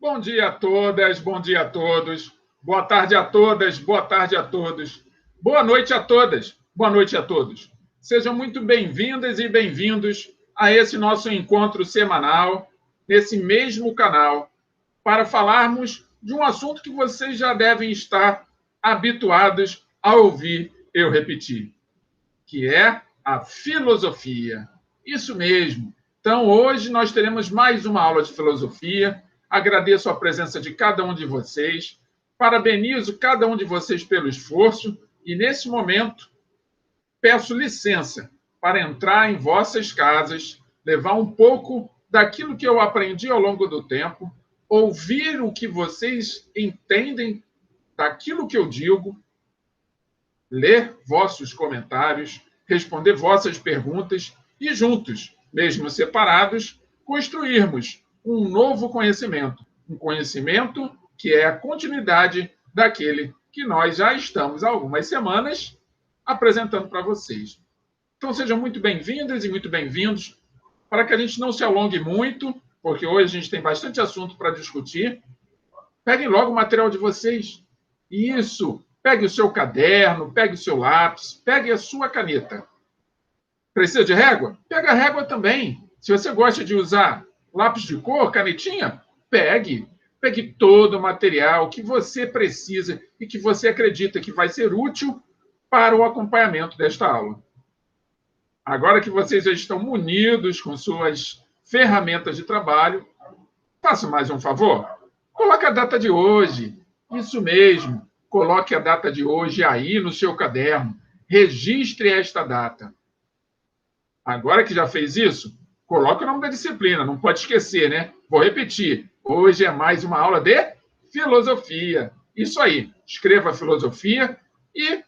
Bom dia a todas, bom dia a todos, boa tarde a todas, boa tarde a todos, boa noite a todas, boa noite a todos. Sejam muito bem-vindas e bem-vindos a esse nosso encontro semanal, nesse mesmo canal, para falarmos de um assunto que vocês já devem estar habituados a ouvir eu repetir, que é a filosofia. Isso mesmo. Então, hoje nós teremos mais uma aula de filosofia. Agradeço a presença de cada um de vocês. Parabenizo cada um de vocês pelo esforço. E, nesse momento, peço licença para entrar em vossas casas, levar um pouco daquilo que eu aprendi ao longo do tempo, ouvir o que vocês entendem daquilo que eu digo, ler vossos comentários, responder vossas perguntas e, juntos, mesmo separados, construirmos um novo conhecimento. Um conhecimento que é a continuidade daquele que nós já estamos há algumas semanas apresentando para vocês. Então, sejam muito bem-vindas e muito bem-vindos. Para que a gente não se alongue muito, porque hoje a gente tem bastante assunto para discutir, peguem logo o material de vocês. Isso! Pegue o seu caderno, pegue o seu lápis, pegue a sua caneta. Precisa de régua? Pega a régua também. Se você gosta de usar lápis de cor, canetinha, pegue. Pegue todo o material que você precisa e que você acredita que vai ser útil para o acompanhamento desta aula. Agora que vocês já estão munidos com suas ferramentas de trabalho, faça mais um favor. Coloque a data de hoje. Isso mesmo. Coloque a data de hoje aí no seu caderno. Registre esta data. Agora que já fez isso, coloque o nome da disciplina. Não pode esquecer, né? Vou repetir. Hoje é mais uma aula de filosofia. Isso aí. Escreva filosofia e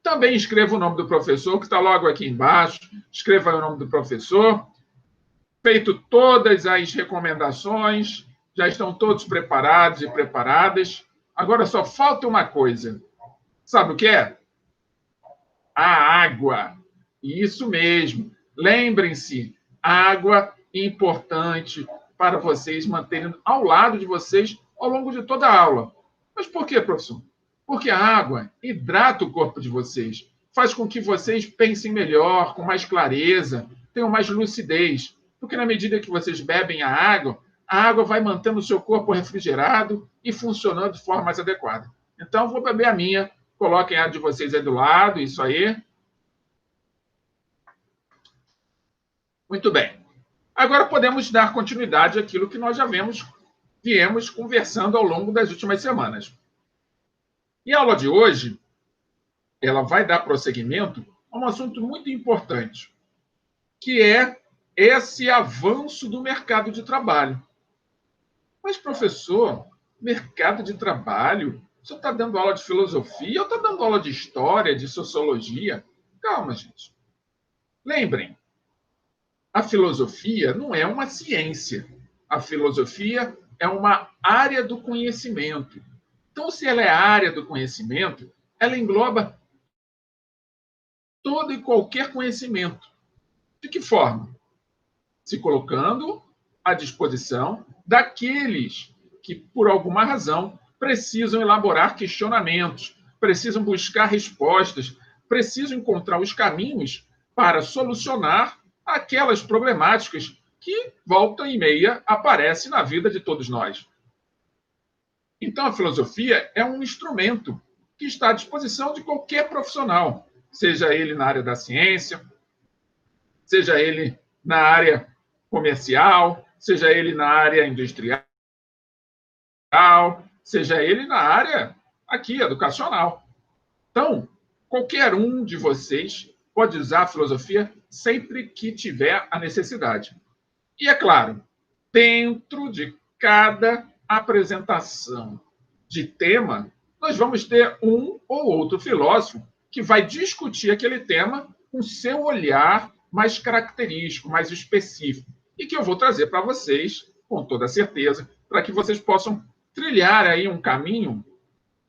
também escreva o nome do professor, que está logo aqui embaixo. Escreva o nome do professor. Feito todas as recomendações, já estão todos preparados e preparadas. Agora só falta uma coisa. Sabe o que é? A água. Isso mesmo. Lembrem-se, água importante para vocês manterem ao lado de vocês ao longo de toda a aula. Mas por quê, professor? Porque a água hidrata o corpo de vocês, faz com que vocês pensem melhor, com mais clareza, tenham mais lucidez. Porque na medida que vocês bebem a água vai mantendo o seu corpo refrigerado e funcionando de forma mais adequada. Então, vou beber a minha. Coloquem a de vocês aí do lado, isso aí. Muito bem. Agora podemos dar continuidade àquilo que nós já viemos conversando ao longo das últimas semanas. E a aula de hoje, ela vai dar prosseguimento a um assunto muito importante, que é esse avanço do mercado de trabalho. Mas, professor, mercado de trabalho? O senhor está dando aula de filosofia ou está dando aula de história, de sociologia? Calma, gente. Lembrem, a filosofia não é uma ciência. A filosofia é uma área do conhecimento. Então, se ela é a área do conhecimento, ela engloba todo e qualquer conhecimento. De que forma? Se colocando à disposição daqueles que, por alguma razão, precisam elaborar questionamentos, precisam buscar respostas, precisam encontrar os caminhos para solucionar aquelas problemáticas que, volta e meia, aparecem na vida de todos nós. Então, a filosofia é um instrumento que está à disposição de qualquer profissional, seja ele na área da ciência, seja ele na área comercial, seja ele na área industrial, seja ele na área aqui, educacional. Então, qualquer um de vocês pode usar a filosofia sempre que tiver a necessidade. E, é claro, dentro de cada apresentação de tema, nós vamos ter um ou outro filósofo que vai discutir aquele tema com seu olhar mais característico, mais específico, e que eu vou trazer para vocês, com toda certeza, para que vocês possam trilhar aí um caminho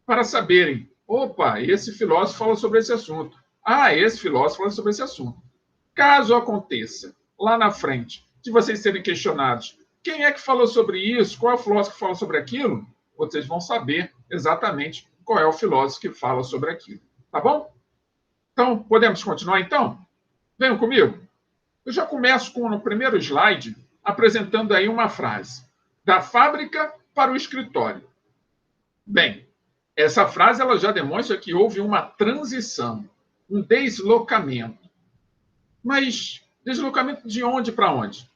para saberem, opa, esse filósofo fala sobre esse assunto. Ah, esse filósofo fala sobre esse assunto. Caso aconteça, lá na frente, de vocês serem questionados, Quem é que falou sobre isso? Qual é o filósofo que falou sobre aquilo? Vocês vão saber exatamente qual é o filósofo que fala sobre aquilo. Tá bom? Então, podemos continuar então? Venham comigo. Eu já começo com, no primeiro slide, apresentando aí uma frase. Da fábrica para o escritório. Bem, essa frase ela já demonstra que houve uma transição, um deslocamento. Mas deslocamento de onde para onde?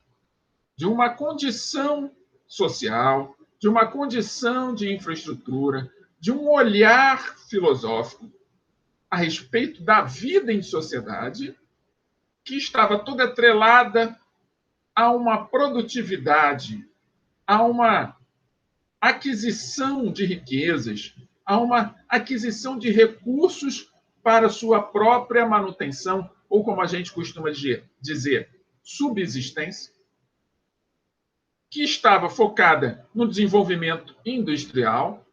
De uma condição social, de uma condição de infraestrutura, de um olhar filosófico a respeito da vida em sociedade, que estava toda atrelada a uma produtividade, a uma aquisição de riquezas, a uma aquisição de recursos para sua própria manutenção, ou como a gente costuma dizer, subsistência, que estava focada no desenvolvimento industrial,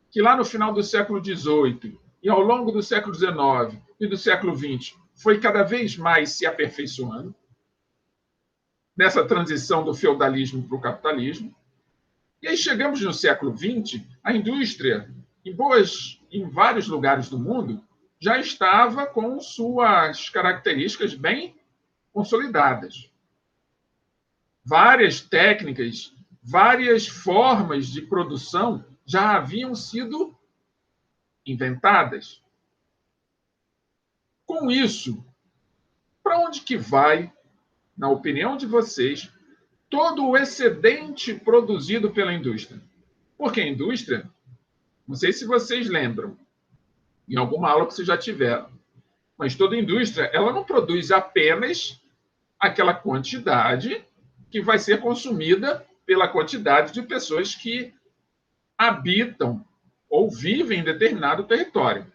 que lá no final do século XVIII e ao longo do século XIX e do século XX foi cada vez mais se aperfeiçoando, nessa transição do feudalismo para o capitalismo. E aí chegamos no século XX, a indústria, em vários lugares do mundo, já estava com suas características bem consolidadas. Várias técnicas, várias formas de produção já haviam sido inventadas. Com isso, para onde que vai, na opinião de vocês, todo o excedente produzido pela indústria? Porque a indústria, não sei se vocês lembram, em alguma aula que vocês já tiveram, mas toda indústria, ela não produz apenas aquela quantidade que vai ser consumida pela quantidade de pessoas que habitam ou vivem em determinado território.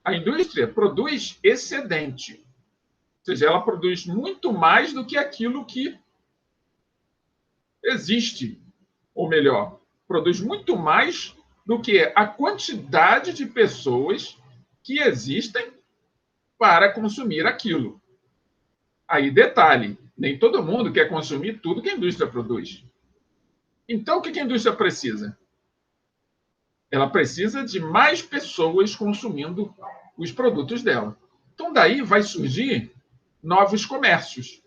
A indústria produz excedente, ou seja, ela produz muito mais do que aquilo que existe, ou melhor, produz muito mais do que a quantidade de pessoas que existem para consumir aquilo. Aí, detalhe, nem todo mundo quer consumir tudo que a indústria produz. Então, o que a indústria precisa? Ela precisa de mais pessoas consumindo os produtos dela. Então, daí vai surgir novos comércios,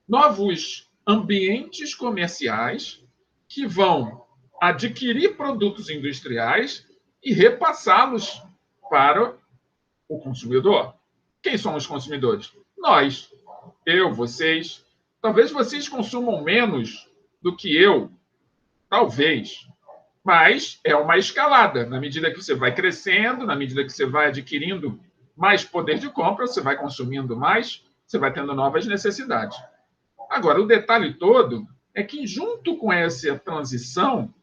novos ambientes comerciais que vão adquirir produtos industriais e repassá-los para o consumidor. Quem são os consumidores? Nós. Eu, vocês. Talvez vocês consumam menos do que eu. Talvez. Mas é uma escalada. Na medida que você vai crescendo, na medida que você vai adquirindo mais poder de compra, você vai consumindo mais, você vai tendo novas necessidades. Agora, o detalhe todo é que, junto com essa transição,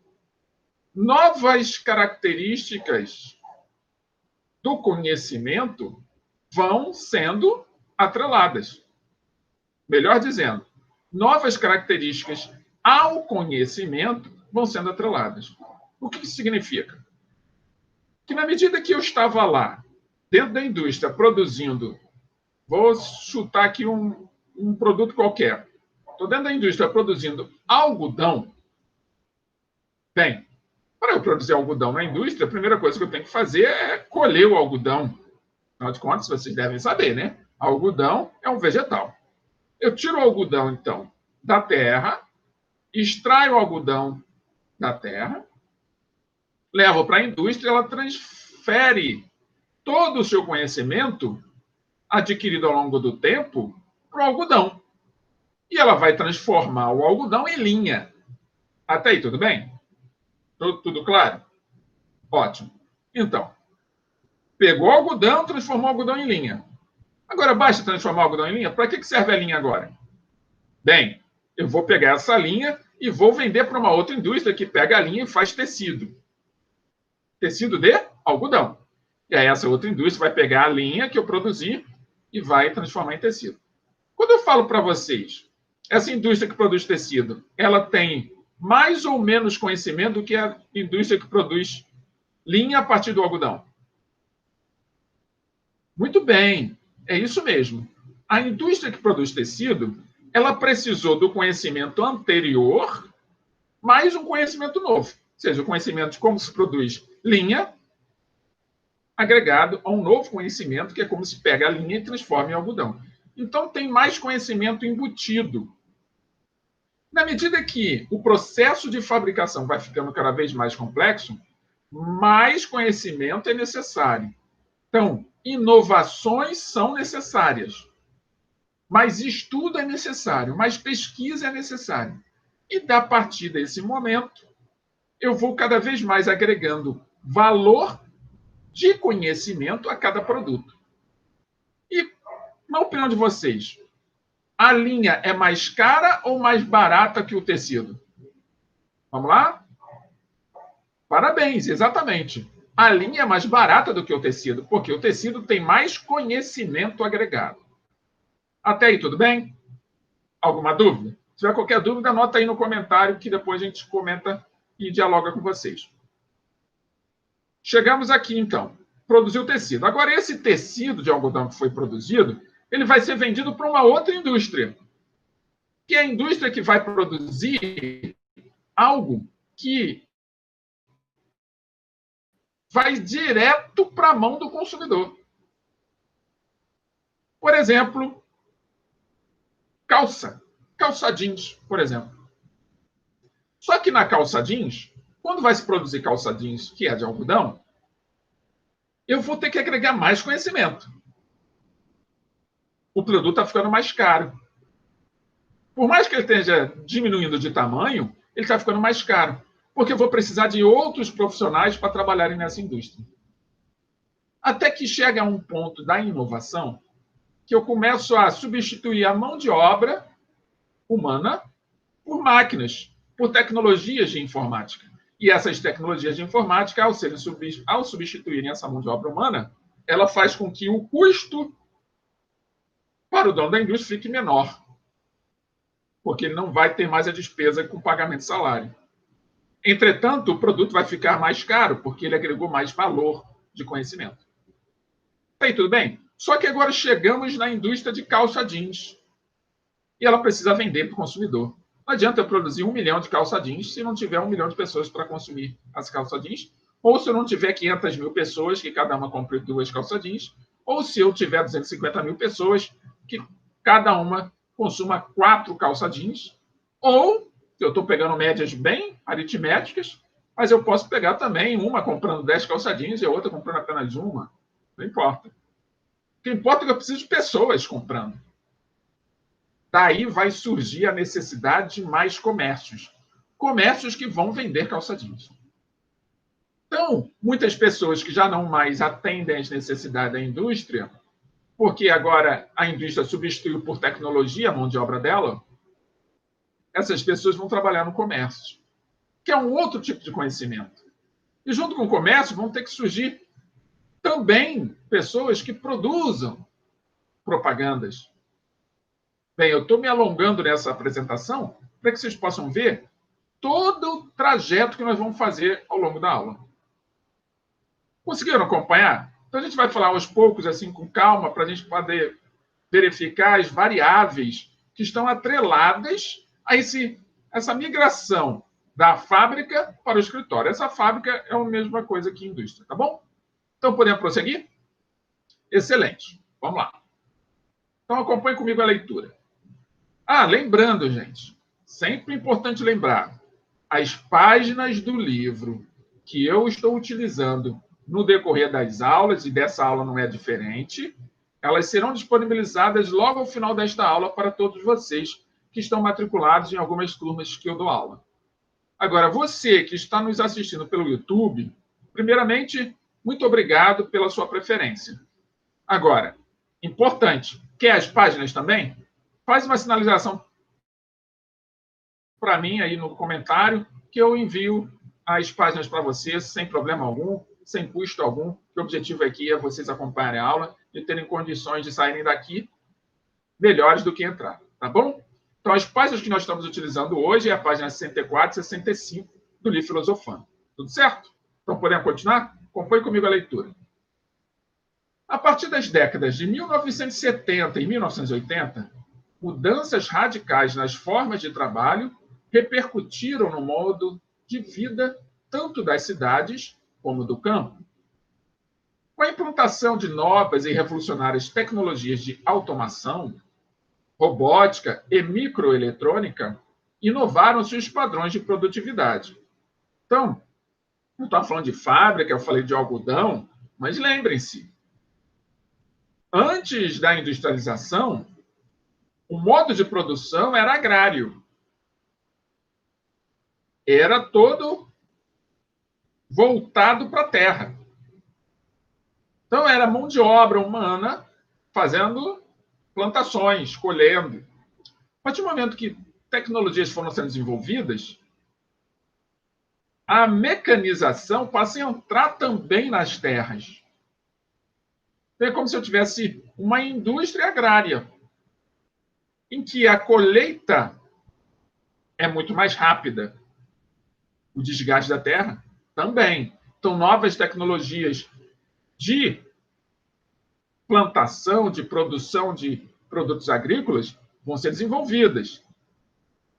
novas características do conhecimento vão sendo atreladas. Melhor dizendo, novas características ao conhecimento vão sendo atreladas. O que isso significa? Que na medida que eu estava lá, dentro da indústria, produzindo, vou chutar aqui um produto qualquer, estou dentro da indústria produzindo algodão. Bem, para eu produzir algodão na indústria, a primeira coisa que eu tenho que fazer é colher o algodão. Afinal de contas, vocês devem saber, né? Algodão é um vegetal. Eu tiro o algodão, então, da terra, extraio o algodão da terra, levo para a indústria, ela transfere todo o seu conhecimento adquirido ao longo do tempo para o algodão. E ela vai transformar o algodão em linha. Até aí, tudo bem? Tudo claro? Ótimo. Então, pegou o algodão, transformou o algodão em linha. Agora, basta transformar o algodão em linha? Para que serve a linha agora? Bem, eu vou pegar essa linha e vou vender para uma outra indústria que pega a linha e faz tecido. Tecido de algodão. E aí essa outra indústria vai pegar a linha que eu produzi e vai transformar em tecido. Quando eu falo para vocês, essa indústria que produz tecido, ela tem mais ou menos conhecimento do que a indústria que produz linha a partir do algodão? Muito bem, é isso mesmo. A indústria que produz tecido, ela precisou do conhecimento anterior mais um conhecimento novo, ou seja, o conhecimento de como se produz linha, agregado a um novo conhecimento, que é como se pega a linha e transforma em algodão. Então, tem mais conhecimento embutido. Na medida que o processo de fabricação vai ficando cada vez mais complexo, mais conhecimento é necessário. Então, inovações são necessárias. Mais estudo é necessário, mais pesquisa é necessária. E, a partir desse momento, eu vou cada vez mais agregando valor de conhecimento a cada produto. E, na opinião de vocês, a linha é mais cara ou mais barata que o tecido? Vamos lá? Parabéns, exatamente. A linha é mais barata do que o tecido, porque o tecido tem mais conhecimento agregado. Até aí, tudo bem? Alguma dúvida? Se tiver qualquer dúvida, anota aí no comentário que depois a gente comenta e dialoga com vocês. Chegamos aqui, então. Produziu o tecido. Agora, esse tecido de algodão que foi produzido, ele vai ser vendido para uma outra indústria, que é a indústria que vai produzir algo que vai direto para a mão do consumidor. Por exemplo, calça jeans, por exemplo. Só que na calça jeans, quando vai se produzir calça jeans, que é de algodão, eu vou ter que agregar mais conhecimento. O produto está ficando mais caro. Por mais que ele esteja diminuindo de tamanho, ele está ficando mais caro, porque eu vou precisar de outros profissionais para trabalharem nessa indústria. Até que chega a um ponto da inovação que eu começo a substituir a mão de obra humana por máquinas, por tecnologias de informática. E essas tecnologias de informática, ao substituírem essa mão de obra humana, ela faz com que o custo para o dono da indústria fique menor, porque ele não vai ter mais a despesa com pagamento de salário. Entretanto, o produto vai ficar mais caro, porque ele agregou mais valor de conhecimento. Tá aí, tudo bem? Só que agora chegamos na indústria de calça jeans. E ela precisa vender para o consumidor. Não adianta eu produzir 1 milhão de calça jeans se não tiver 1 milhão de pessoas para consumir as calça jeans, ou se eu não tiver 500 mil pessoas que cada uma compre 2 calça jeans, ou se eu tiver 250 mil pessoas que cada uma consuma 4 calça jeans, ou eu estou pegando médias bem aritméticas, mas eu posso pegar também uma comprando 10 calça jeans e a outra comprando apenas uma. Não importa. O que importa é que eu preciso de pessoas comprando. Daí vai surgir a necessidade de mais comércios. Comércios que vão vender calça jeans. Então, muitas pessoas que já não mais atendem às necessidades da indústria, porque agora a indústria substituiu por tecnologia a mão de obra dela, essas pessoas vão trabalhar no comércio, que é um outro tipo de conhecimento. E junto com o comércio vão ter que surgir também pessoas que produzam propagandas. Bem, eu estou me alongando nessa apresentação para que vocês possam ver todo o trajeto que nós vamos fazer ao longo da aula. Conseguiram acompanhar? Então, a gente vai falar aos poucos, assim, com calma, para a gente poder verificar as variáveis que estão atreladas a essa migração da fábrica para o escritório. Essa fábrica é a mesma coisa que a indústria, tá bom? Então, podemos prosseguir? Excelente. Vamos lá. Então, acompanhe comigo a leitura. Lembrando, gente, sempre importante lembrar, as páginas do livro que eu estou utilizando no decorrer das aulas, e dessa aula não é diferente, elas serão disponibilizadas logo ao final desta aula para todos vocês que estão matriculados em algumas turmas que eu dou aula. Agora, você que está nos assistindo pelo YouTube, primeiramente, muito obrigado pela sua preferência. Agora, importante, quer as páginas também? Faz uma sinalização para mim aí no comentário, que eu envio as páginas para vocês sem problema algum, sem custo algum. O objetivo aqui é vocês acompanharem a aula e terem condições de saírem daqui melhores do que entrar, tá bom? Então, as páginas que nós estamos utilizando hoje é a página 64 e 65 do livro Filosofando. Tudo certo? Então, podemos continuar? Acompanhe comigo a leitura. A partir das décadas de 1970 e 1980, mudanças radicais nas formas de trabalho repercutiram no modo de vida tanto das cidades como do campo. Com a implantação de novas e revolucionárias tecnologias de automação, robótica e microeletrônica, inovaram-se os padrões de produtividade. Então, eu estava falando de fábrica, eu falei de algodão, mas lembrem-se, antes da industrialização, o modo de produção era agrário. Era todo voltado para a terra. Então, era mão de obra humana fazendo plantações, colhendo. A partir do momento que tecnologias foram sendo desenvolvidas, a mecanização passa a entrar também nas terras. É como se eu tivesse uma indústria agrária, em que a colheita é muito mais rápida. O desgaste da terra também. Então, novas tecnologias de plantação, de produção de produtos agrícolas vão ser desenvolvidas.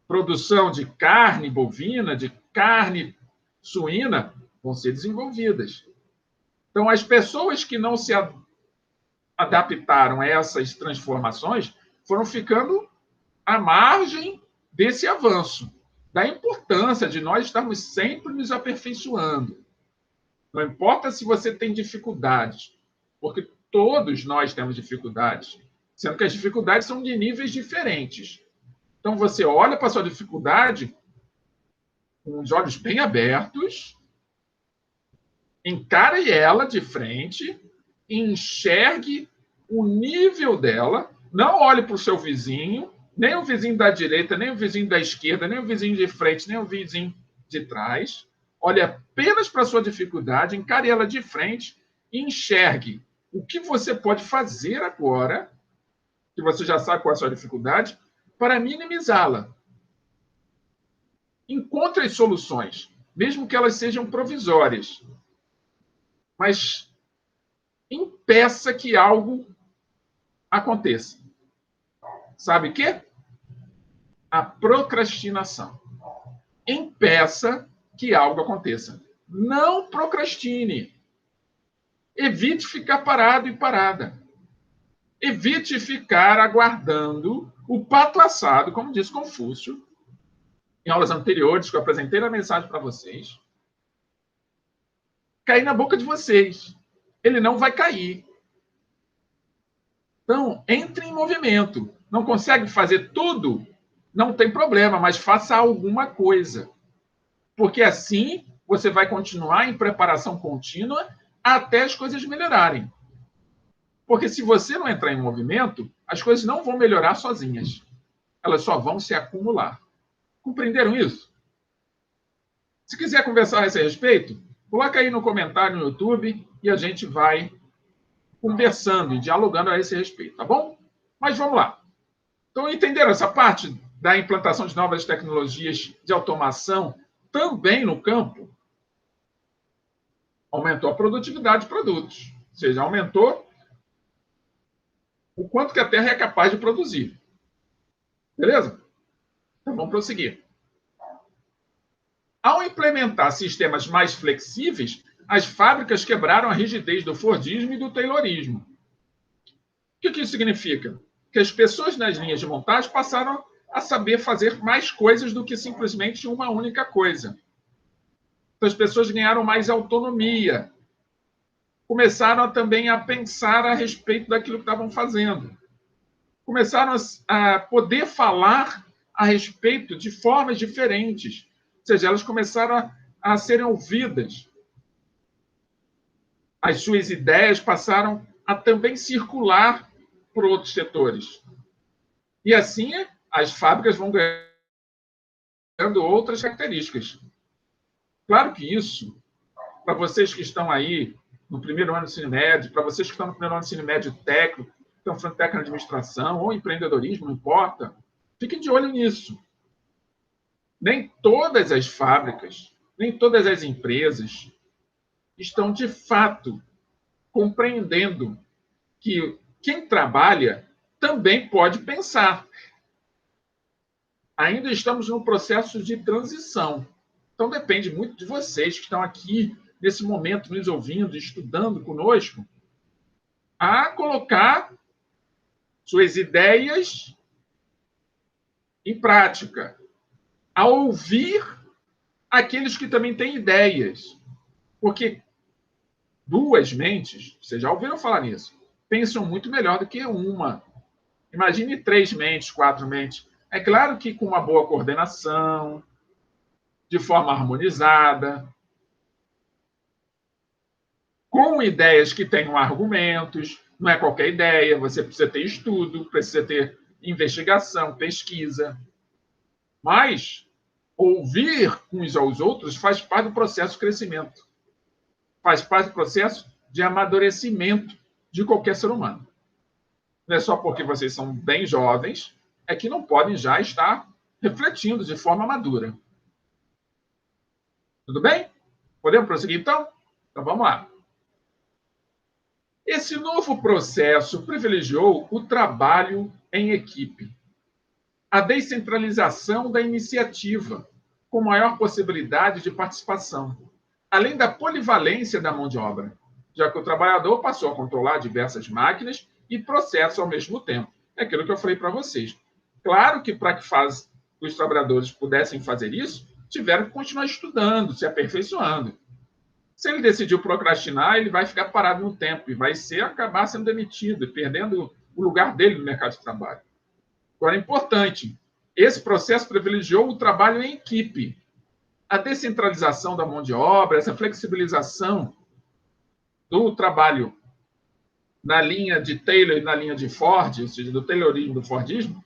Produção de carne bovina, de carne suína, vão ser desenvolvidas. Então, as pessoas que não se adaptaram a essas transformações foram ficando à margem desse avanço, da importância de nós estarmos sempre nos aperfeiçoando. Não importa se você tem dificuldades, porque todos nós temos dificuldades, sendo que as dificuldades são de níveis diferentes. Então, você olha para a sua dificuldade com os olhos bem abertos, encare ela de frente, enxergue o nível dela, não olhe para o seu vizinho, nem o vizinho da direita, nem o vizinho da esquerda, nem o vizinho de frente, nem o vizinho de trás. Olhe apenas para a sua dificuldade, encare ela de frente e enxergue o que você pode fazer agora, que você já sabe qual é a sua dificuldade, para minimizá-la. Encontre as soluções, mesmo que elas sejam provisórias. Mas impeça que algo aconteça. Sabe o quê? A procrastinação. Impeça que algo aconteça. Não procrastine. Evite ficar parado e parada. Evite ficar aguardando o pato assado, como disse Confúcio, em aulas anteriores, que eu apresentei na mensagem para vocês, cair na boca de vocês. Ele não vai cair. Então, entre em movimento. Não consegue fazer tudo? Não tem problema, mas faça alguma coisa. Porque assim você vai continuar em preparação contínua até as coisas melhorarem. Porque se você não entrar em movimento, as coisas não vão melhorar sozinhas. Elas só vão se acumular. Compreenderam isso? Se quiser conversar a esse respeito, coloca aí no comentário no YouTube e a gente vai conversando e dialogando a esse respeito, tá bom? Mas vamos lá. Então, entenderam essa parte da implantação de novas tecnologias de automação também no campo? Aumentou a produtividade de produtos. Ou seja, aumentou o quanto que a Terra é capaz de produzir. Beleza? Então, vamos prosseguir. Ao implementar sistemas mais flexíveis, as fábricas quebraram a rigidez do Fordismo e do Taylorismo. O que isso significa? Que as pessoas nas linhas de montagem passaram a saber fazer mais coisas do que simplesmente uma única coisa. Então, as pessoas ganharam mais autonomia. Começaram também a pensar a respeito daquilo que estavam fazendo. Começaram a poder falar a respeito de formas diferentes. Ou seja, elas começaram a serem ouvidas. As suas ideias passaram a também circular por outros setores. E assim, as fábricas vão ganhando outras características. Claro que isso, para vocês que estão aí no primeiro ano do ensino médio, para vocês que estão no primeiro ano do ensino médio técnico, estão fazendo técnica de administração ou empreendedorismo, não importa, fiquem de olho nisso. Nem todas as fábricas, nem todas as empresas estão, de fato, compreendendo que quem trabalha também pode pensar. Ainda estamos no processo de transição. Então, depende muito de vocês que estão aqui, nesse momento, nos ouvindo, estudando conosco, a colocar suas ideias em prática, a ouvir aqueles que também têm ideias. Porque duas mentes, vocês já ouviram falar nisso, pensam muito melhor do que uma. Imagine 3 mentes, 4 mentes. É claro que com uma boa coordenação, de forma harmonizada, com ideias que tenham argumentos, não é qualquer ideia, você precisa ter estudo, precisa ter investigação, pesquisa. Mas ouvir uns aos outros faz parte do processo de crescimento, faz parte do processo de amadurecimento de qualquer ser humano. Não é só porque vocês são bem jovens, é que não podem já estar refletindo de forma madura. Tudo bem? Podemos prosseguir, então? Então, vamos lá. Esse novo processo privilegiou o trabalho em equipe, a descentralização da iniciativa, com maior possibilidade de participação, além da polivalência da mão de obra, já que o trabalhador passou a controlar diversas máquinas e processos ao mesmo tempo. É aquilo que eu falei para vocês. Claro que para que os trabalhadores pudessem fazer isso, tiveram que continuar estudando, se aperfeiçoando. Se ele decidiu procrastinar, ele vai ficar parado no tempo e vai acabar sendo demitido e perdendo o lugar dele no mercado de trabalho. Agora, é importante, esse processo privilegiou o trabalho em equipe, a descentralização da mão de obra, essa flexibilização do trabalho na linha de Taylor e na linha de Ford, ou seja, do Taylorismo e do Fordismo,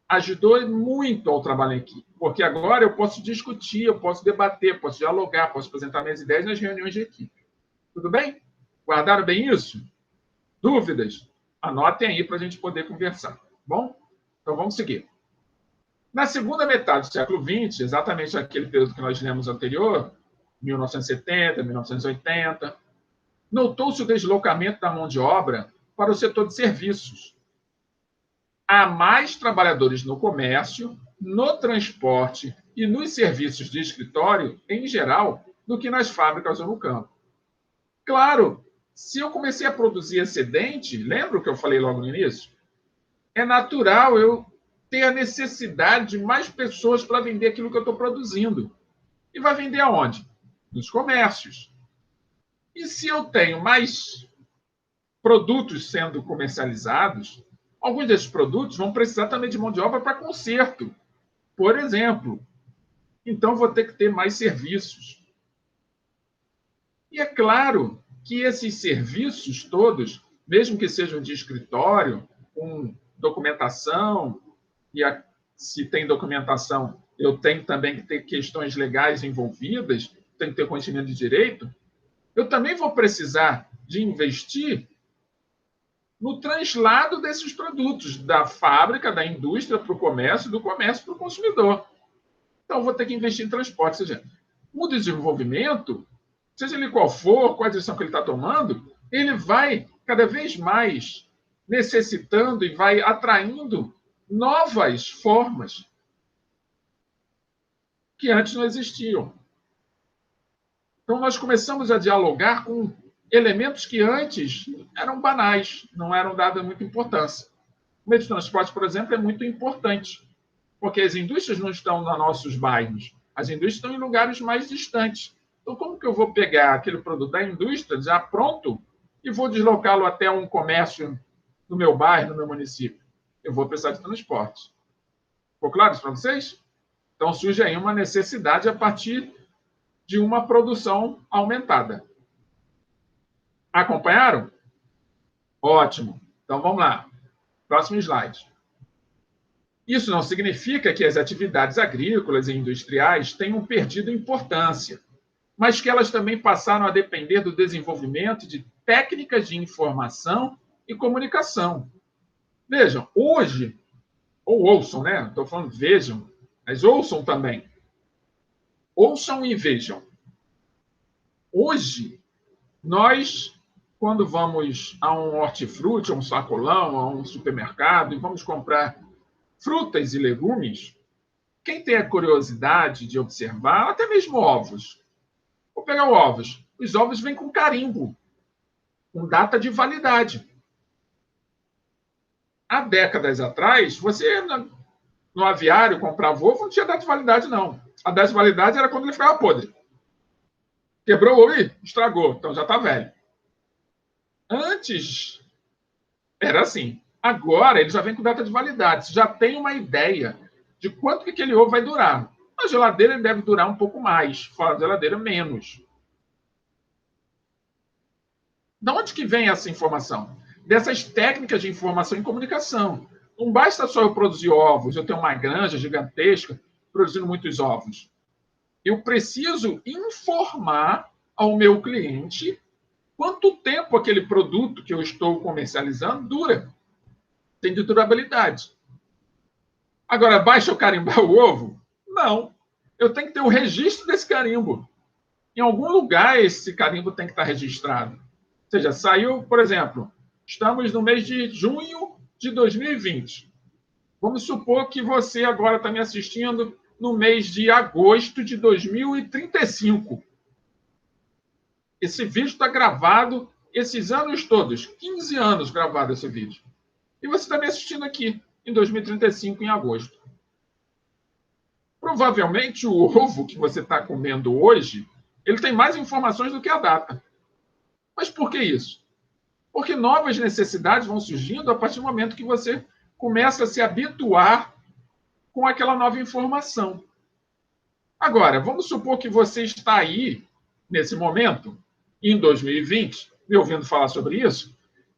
ajudou muito ao trabalho em equipe, porque agora eu posso discutir, eu posso debater, posso dialogar, posso apresentar minhas ideias nas reuniões de equipe. Tudo bem? Guardaram bem isso? Dúvidas? Anotem aí para a gente poder conversar. Bom? Então vamos seguir. Na segunda metade do século XX, exatamente aquele período que nós lemos anterior, 1970, 1980, notou-se o deslocamento da mão de obra para o setor de serviços. Há mais trabalhadores no comércio, no transporte e nos serviços de escritório, em geral, do que nas fábricas ou no campo. Claro, se eu comecei a produzir excedente, lembra o que eu falei logo no início? É natural eu ter a necessidade de mais pessoas para vender aquilo que eu estou produzindo. E vai vender aonde? Nos comércios. E se eu tenho mais produtos sendo comercializados, alguns desses produtos vão precisar também de mão de obra para conserto, por exemplo. Então, vou ter que ter mais serviços. E é claro que esses serviços todos, mesmo que sejam de escritório, com documentação, se tem documentação, eu tenho também que ter questões legais envolvidas, tenho que ter conhecimento de direito, eu também vou precisar de investir no translado desses produtos, da fábrica, da indústria para o comércio, do comércio para o consumidor. Então, eu vou ter que investir em transporte. Ou seja, o desenvolvimento, seja ele qual for, qual a direção que ele está tomando, ele vai cada vez mais necessitando e vai atraindo novas formas que antes não existiam. Então, nós começamos a dialogar com elementos que antes eram banais, não eram dados muita importância. O meio de transporte, por exemplo, é muito importante, porque as indústrias não estão nos nossos bairros, as indústrias estão em lugares mais distantes. Então, como que eu vou pegar aquele produto da indústria já pronto e vou deslocá-lo até um comércio no meu bairro, no meu município? Eu vou precisar de transporte. Ficou claro isso para vocês? Então, surge aí uma necessidade a partir de uma produção aumentada. Acompanharam? Ótimo. Então, vamos lá. Próximo slide. Isso não significa que as atividades agrícolas e industriais tenham perdido importância, mas que elas também passaram a depender do desenvolvimento de técnicas de informação e comunicação. Vejam, hoje, ou ouçam, né? Estou falando vejam, mas ouçam também. Ouçam e vejam. Hoje, nós, quando vamos a um hortifruti, a um sacolão, a um supermercado, e vamos comprar frutas e legumes, quem tem a curiosidade de observar, até mesmo ovos. Vou pegar ovos. Os ovos vêm com carimbo, com data de validade. Há décadas atrás, você no aviário comprava ovo, não tinha data de validade, não. A data de validade era quando ele ficava podre. Quebrou o ovo e estragou, então já está velho. Antes, era assim. Agora, ele já vem com data de validade. Você já tem uma ideia de quanto que aquele ovo vai durar. Na geladeira, ele deve durar um pouco mais. Fora da geladeira, menos. De onde que vem essa informação? Dessas técnicas de informação e comunicação. Não basta só eu produzir ovos, eu tenho uma granja gigantesca produzindo muitos ovos. Eu preciso informar ao meu cliente quanto tempo aquele produto que eu estou comercializando dura. Tem de durabilidade. Agora, basta eu carimbar o ovo? Não. Eu tenho que ter o registro desse carimbo. Em algum lugar esse carimbo tem que estar registrado. Ou seja, saiu, por exemplo, estamos no mês de junho de 2020. Vamos supor que você agora está me assistindo no mês de agosto de 2035. Esse vídeo está gravado esses anos todos, 15 anos gravado esse vídeo. E você está me assistindo aqui, em 2035, em agosto. Provavelmente o ovo que você está comendo hoje, ele tem mais informações do que a data. Mas por que isso? Porque novas necessidades vão surgindo a partir do momento que você começa a se habituar com aquela nova informação. Agora, vamos supor que você está aí, nesse momento, em 2020, me ouvindo falar sobre isso,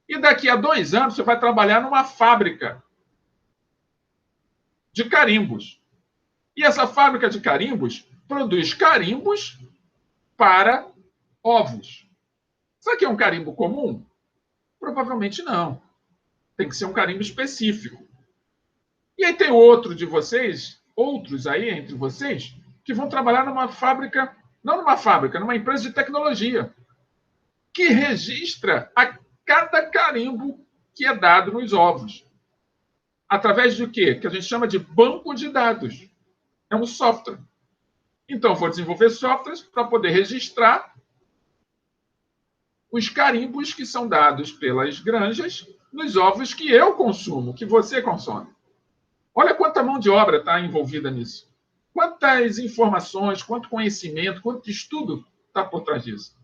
e daqui a 2 anos você vai trabalhar numa fábrica de carimbos. E essa fábrica de carimbos produz carimbos para ovos. Será que é um carimbo comum? Provavelmente não. Tem que ser um carimbo específico. E aí tem outros aí entre vocês, que vão trabalhar numa fábrica, não numa fábrica, numa empresa de tecnologia, que registra a cada carimbo que é dado nos ovos. Através do quê? Que a gente chama de banco de dados. É um software. Então, eu vou desenvolver softwares para poder registrar os carimbos que são dados pelas granjas nos ovos que eu consumo, que você consome. Olha quanta mão de obra está envolvida nisso. Quantas informações, quanto conhecimento, quanto estudo está por trás disso.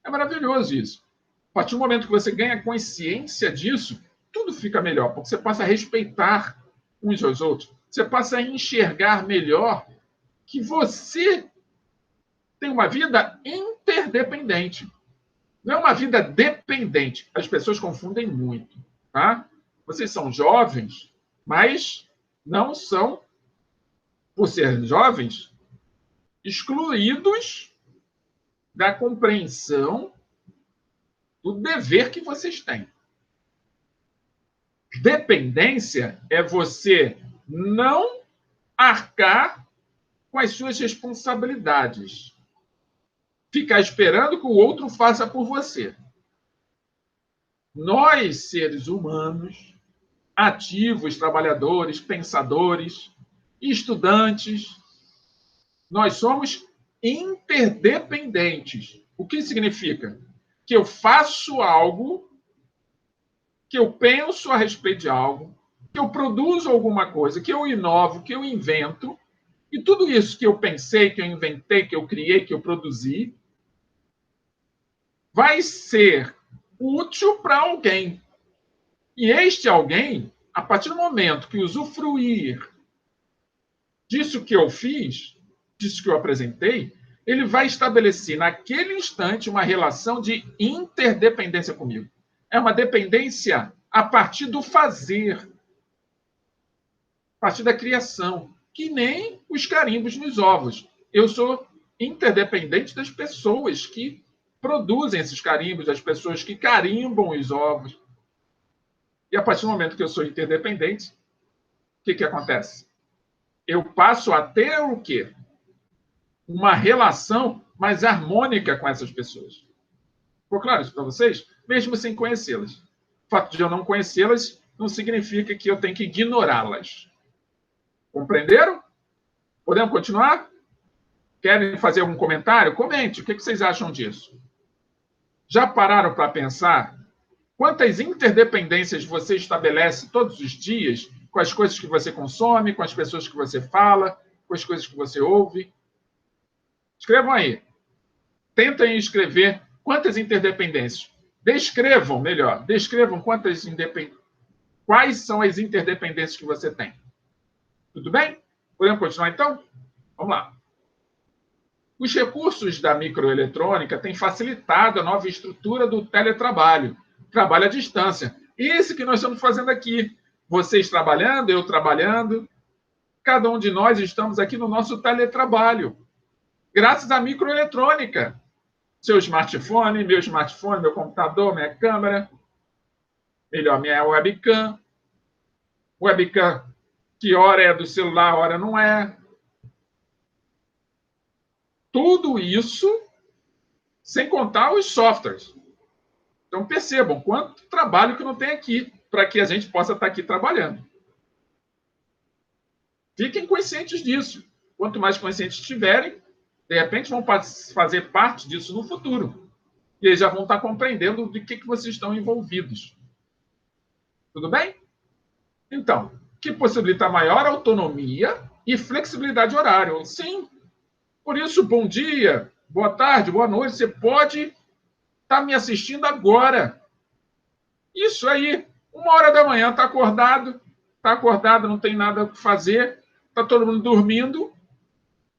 É maravilhoso isso. A partir do momento que você ganha consciência disso, tudo fica melhor, porque você passa a respeitar uns aos outros. Você passa a enxergar melhor que você tem uma vida interdependente. Não é uma vida dependente. As pessoas confundem muito. Tá? Vocês são jovens, mas não são, por serem jovens, excluídos da compreensão do dever que vocês têm. Dependência é você não arcar com as suas responsabilidades. Ficar esperando que o outro faça por você. Nós, seres humanos, ativos, trabalhadores, pensadores, estudantes, nós somos interdependentes. O que significa? Que eu faço algo, que eu penso a respeito de algo, que eu produzo alguma coisa, que eu inovo, que eu invento, e tudo isso que eu pensei, que eu inventei, que eu criei, que eu produzi, vai ser útil para alguém. E este alguém, a partir do momento que usufruir disso que eu fiz, disso que eu apresentei, ele vai estabelecer naquele instante uma relação de interdependência comigo. É uma dependência a partir do fazer, a partir da criação, que nem os carimbos nos ovos. Eu sou interdependente das pessoas que produzem esses carimbos, das pessoas que carimbam os ovos. E a partir do momento que eu sou interdependente, o que acontece? Eu passo a ter o quê? Uma relação mais harmônica com essas pessoas. Ficou claro isso para vocês? Mesmo sem conhecê-las. O fato de eu não conhecê-las não significa que eu tenho que ignorá-las. Compreenderam? Podemos continuar? Querem fazer algum comentário? Comente. O que vocês acham disso? Já pararam para pensar quantas interdependências você estabelece todos os dias com as coisas que você consome, com as pessoas que você fala, com as coisas que você ouve? Escrevam aí. Tentem escrever quantas interdependências. Descrevam, melhor, descrevam quais são as interdependências que você tem. Tudo bem? Podemos continuar, então? Vamos lá. Os recursos da microeletrônica têm facilitado a nova estrutura do teletrabalho, trabalho à distância. Esse que nós estamos fazendo aqui. Vocês trabalhando, eu trabalhando. Cada um de nós estamos aqui no nosso teletrabalho. Graças à microeletrônica. Seu smartphone, meu computador, minha câmera. Melhor, minha webcam. Webcam que hora é do celular, hora não é. Tudo isso sem contar os softwares. Então, percebam quanto trabalho que não tem aqui para que a gente possa estar aqui trabalhando. Fiquem conscientes disso. Quanto mais conscientes estiverem, de repente vão fazer parte disso no futuro. E eles já vão estar compreendendo de que vocês estão envolvidos. Tudo bem? Então, que possibilita maior autonomia e flexibilidade horária. Sim. Por isso, bom dia, boa tarde, boa noite. Você pode estar me assistindo agora. Isso aí. 1h da manhã, está acordado, não tem nada para fazer, está todo mundo dormindo.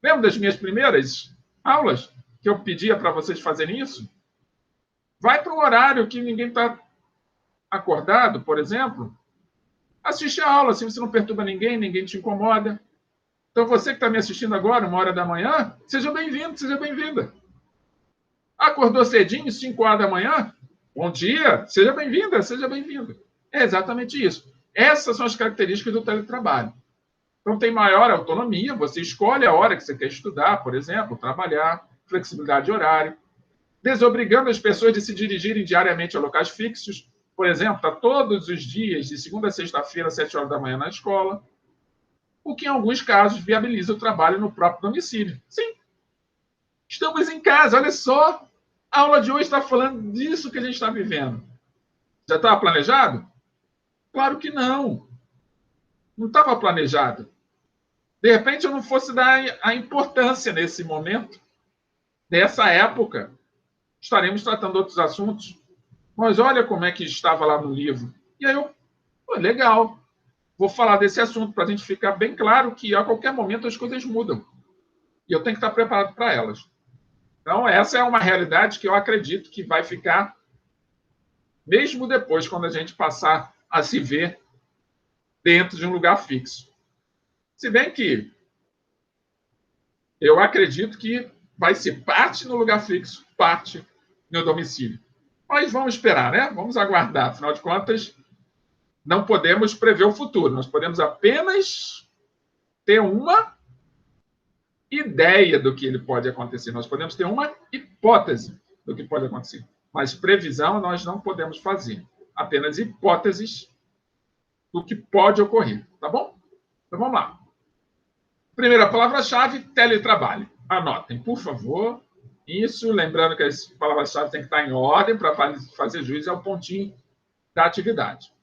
Lembra das minhas primeiras aulas que eu pedia para vocês fazerem isso? Vai para um horário que ninguém está acordado, por exemplo. Assiste a aula, assim você não perturba ninguém, ninguém te incomoda. Então, você que está me assistindo agora, 1h da manhã, seja bem-vindo, seja bem-vinda. Acordou cedinho, 5h da manhã? Bom dia, seja bem-vinda, seja bem-vindo. É exatamente isso. Essas são as características do teletrabalho. Então, tem maior autonomia, você escolhe a hora que você quer estudar, por exemplo, trabalhar, flexibilidade de horário, desobrigando as pessoas de se dirigirem diariamente a locais fixos. Por exemplo, está todos os dias, de segunda a sexta-feira, às 7h da manhã na escola, o que, em alguns casos, viabiliza o trabalho no próprio domicílio. Sim. Estamos em casa, olha só. A aula de hoje está falando disso que a gente está vivendo. Já estava planejado? Claro que não. Não estava planejado. De repente, eu não fosse dar a importância nesse momento, nessa época. Estaremos tratando outros assuntos. Mas olha como é que estava lá no livro. E aí legal. Vou falar desse assunto para a gente ficar bem claro que a qualquer momento as coisas mudam. E eu tenho que estar preparado para elas. Então, essa é uma realidade que eu acredito que vai ficar mesmo depois, quando a gente passar a se ver dentro de um lugar fixo. Se bem que eu acredito que vai ser parte no lugar fixo, parte no domicílio. Mas vamos esperar, né? Vamos aguardar. Afinal de contas, não podemos prever o futuro. Nós podemos apenas ter uma ideia do que ele pode acontecer. Nós podemos ter uma hipótese do que pode acontecer. Mas previsão nós não podemos fazer. Apenas hipóteses do que pode ocorrer. Tá bom? Então vamos lá. Primeira palavra-chave, teletrabalho. Anotem, por favor. Isso, lembrando que as palavras-chave têm que estar em ordem para fazer juízo ao pontinho da atividade.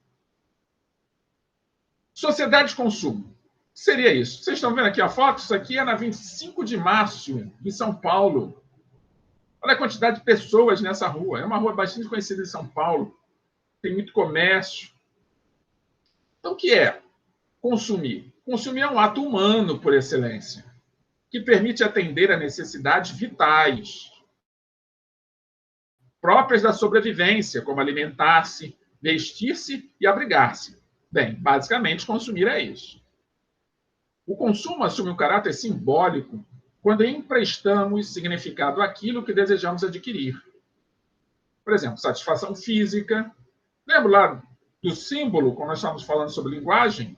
Sociedade de consumo. O que seria isso? Vocês estão vendo aqui a foto? Isso aqui é na 25 de março, de São Paulo. Olha a quantidade de pessoas nessa rua. É uma rua bastante conhecida em São Paulo. Tem muito comércio. Então, o que é consumir? Consumir é um ato humano, por excelência, que permite atender a necessidades vitais próprias da sobrevivência, como alimentar-se, vestir-se e abrigar-se. Bem, basicamente, consumir é isso. O consumo assume um caráter simbólico quando emprestamos significado àquilo que desejamos adquirir. Por exemplo, satisfação física. Lembra lá do símbolo, quando nós estamos falando sobre linguagem?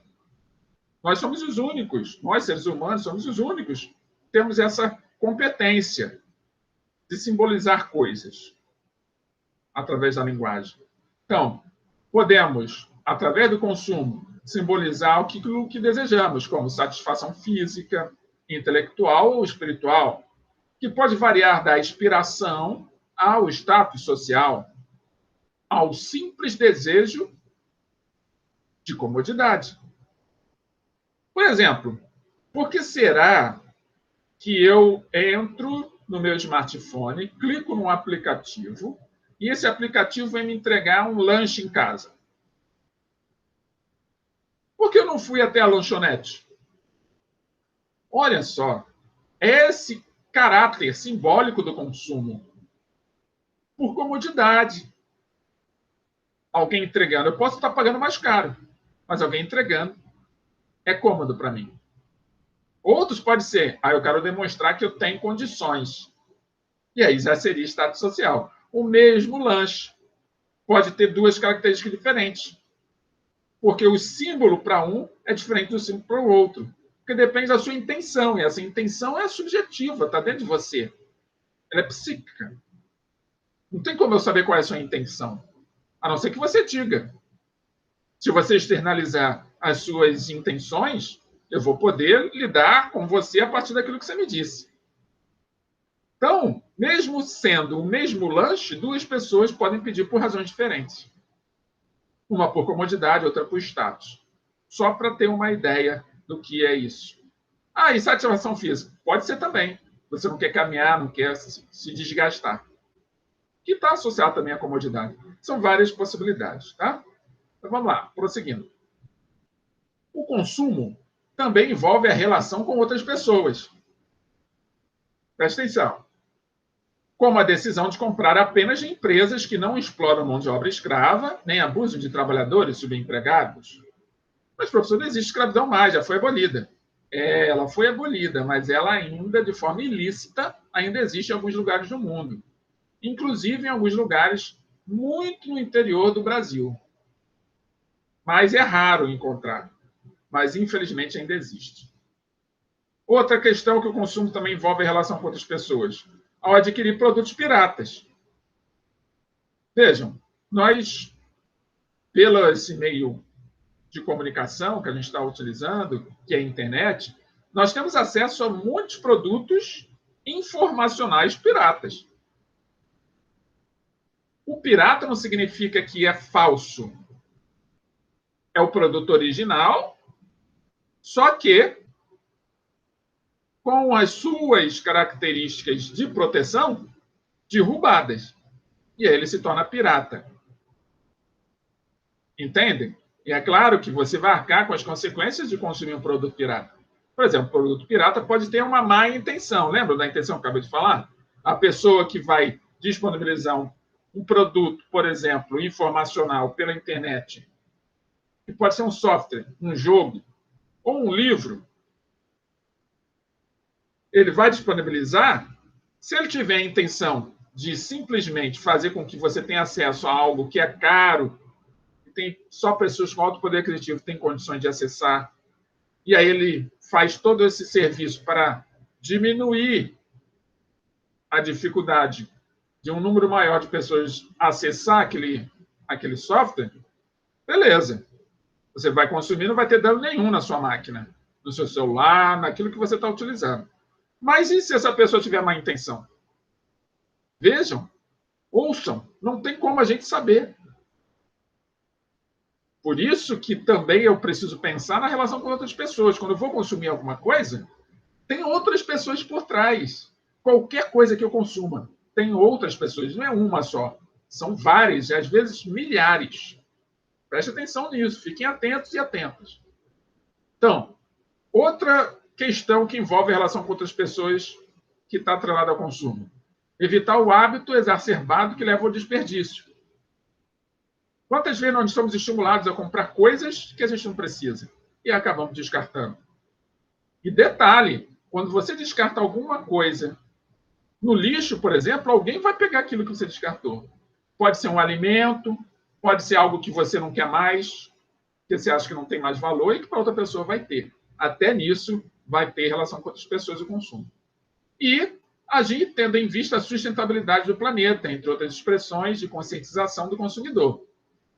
Nós somos os únicos, nós, seres humanos, somos os únicos que temos essa competência de simbolizar coisas através da linguagem. Então, podemos, através do consumo, simbolizar aquilo que desejamos, como satisfação física, intelectual ou espiritual, que pode variar da aspiração ao status social, ao simples desejo de comodidade. Por exemplo, por que será que eu entro no meu smartphone, clico num aplicativo e esse aplicativo vai me entregar um lanche em casa? Por que eu não fui até a lanchonete? Olha só, esse caráter simbólico do consumo. Por comodidade. Alguém entregando. Eu posso estar pagando mais caro, mas alguém entregando é cômodo para mim. Outros pode ser, eu quero demonstrar que eu tenho condições. E aí já seria status social. O mesmo lanche pode ter duas características diferentes. Porque o símbolo para um é diferente do símbolo para o outro. Porque depende da sua intenção. E essa intenção é subjetiva, está dentro de você. Ela é psíquica. Não tem como eu saber qual é a sua intenção. A não ser que você diga. Se você externalizar as suas intenções, eu vou poder lidar com você a partir daquilo que você me disse. Então, mesmo sendo o mesmo lanche, duas pessoas podem pedir por razões diferentes. Uma por comodidade, outra por status. Só para ter uma ideia do que é isso. E satisfação física? Pode ser também. Você não quer caminhar, não quer se desgastar. Que está associado também à comodidade. São várias possibilidades, tá? Então, vamos lá, prosseguindo. O consumo também envolve a relação com outras pessoas. Presta atenção. Como a decisão de comprar apenas de empresas que não exploram mão de obra escrava, nem abusam de trabalhadores subempregados. Mas, professor, não existe escravidão mais, já foi abolida. Ela foi abolida, mas ela ainda, de forma ilícita, ainda existe em alguns lugares do mundo. Inclusive em alguns lugares muito no interior do Brasil. Mas é raro encontrar. Mas, infelizmente, ainda existe. Outra questão que o consumo também envolve a relação com outras pessoas. Ao adquirir produtos piratas. Vejam, nós, pelo esse meio de comunicação que a gente está utilizando, que é a internet, nós temos acesso a muitos produtos informacionais piratas. O pirata não significa que é falso. É o produto original, só que com as suas características de proteção derrubadas. E aí ele se torna pirata. Entendem? E é claro que você vai arcar com as consequências de consumir um produto pirata. Por exemplo, o produto pirata pode ter uma má intenção. Lembra da intenção que eu acabei de falar? A pessoa que vai disponibilizar um produto, por exemplo, informacional pela internet, que pode ser um software, um jogo ou um livro, ele vai disponibilizar, se ele tiver a intenção de simplesmente fazer com que você tenha acesso a algo que é caro, que tem só pessoas com alto poder aquisitivo têm condições de acessar, e aí ele faz todo esse serviço para diminuir a dificuldade de um número maior de pessoas acessar aquele software, beleza. Você vai consumir, não vai ter dano nenhum na sua máquina, no seu celular, naquilo que você está utilizando. Mas e se essa pessoa tiver má intenção? Vejam, ouçam, não tem como a gente saber. Por isso que também eu preciso pensar na relação com outras pessoas. Quando eu vou consumir alguma coisa, tem outras pessoas por trás. Qualquer coisa que eu consuma, tem outras pessoas, não é uma só. São várias, às vezes milhares. Preste atenção nisso, fiquem atentos e atentas. Então, outra questão que envolve a relação com outras pessoas que está atrelada ao consumo. Evitar o hábito exacerbado que leva ao desperdício. Quantas vezes nós somos estimulados a comprar coisas que a gente não precisa e acabamos descartando? E detalhe, quando você descarta alguma coisa no lixo, por exemplo, alguém vai pegar aquilo que você descartou. Pode ser um alimento, pode ser algo que você não quer mais, que você acha que não tem mais valor e que para outra pessoa vai ter. Até nisso vai ter relação com outras pessoas o consumo. E agir tendo em vista a sustentabilidade do planeta, entre outras expressões de conscientização do consumidor.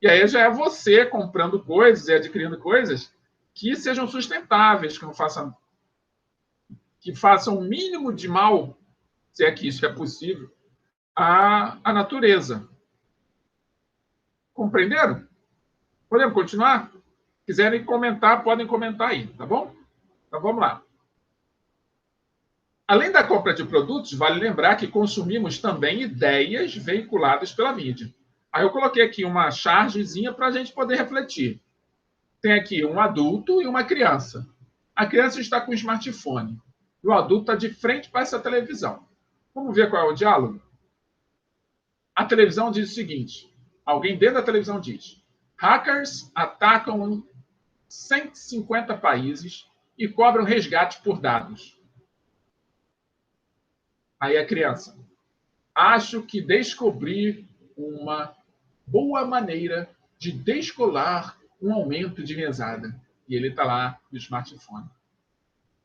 E aí já é você comprando coisas e adquirindo coisas que sejam sustentáveis, que façam o mínimo de mal, se é que isso é possível, à natureza. Compreenderam? Podemos continuar? Quiserem comentar, podem comentar aí, tá bom? Então vamos lá. Além da compra de produtos, vale lembrar que consumimos também ideias veiculadas pela mídia. Aí eu coloquei aqui uma chargezinha para a gente poder refletir. Tem aqui um adulto e uma criança. A criança está com o smartphone. E o adulto está de frente para essa televisão. Vamos ver qual é o diálogo? A televisão diz o seguinte: alguém dentro da televisão diz: hackers atacam 150 países e cobram resgate por dados. Aí a criança: acho que descobri uma boa maneira de descolar um aumento de mesada. E ele está lá no smartphone.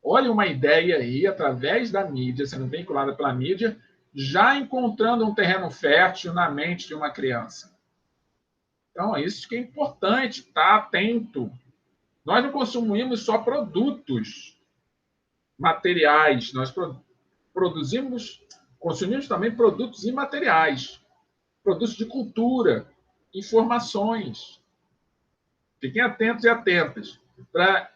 Olha uma ideia aí, através da mídia, sendo vinculada pela mídia, já encontrando um terreno fértil na mente de uma criança. Então, é isso que é importante, estar atento. Nós não consumimos só produtos materiais, nós consumimos também produtos imateriais, produtos de cultura, informações. Fiquem atentos e atentas para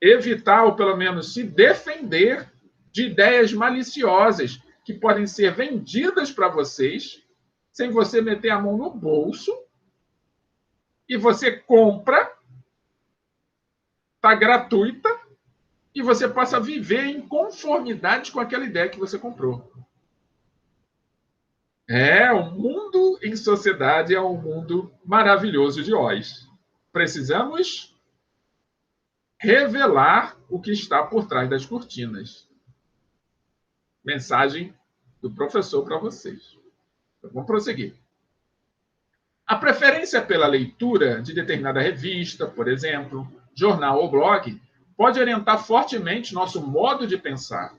evitar, ou pelo menos se defender de ideias maliciosas que podem ser vendidas para vocês, sem você meter a mão no bolso, e você compra, está gratuita, e você passa a viver em conformidade com aquela ideia que você comprou. O mundo em sociedade é um mundo maravilhoso de Oz. Precisamos revelar o que está por trás das cortinas. Mensagem do professor para vocês. Então, vamos prosseguir. A preferência pela leitura de determinada revista, por exemplo, jornal ou blog, pode orientar fortemente nosso modo de pensar,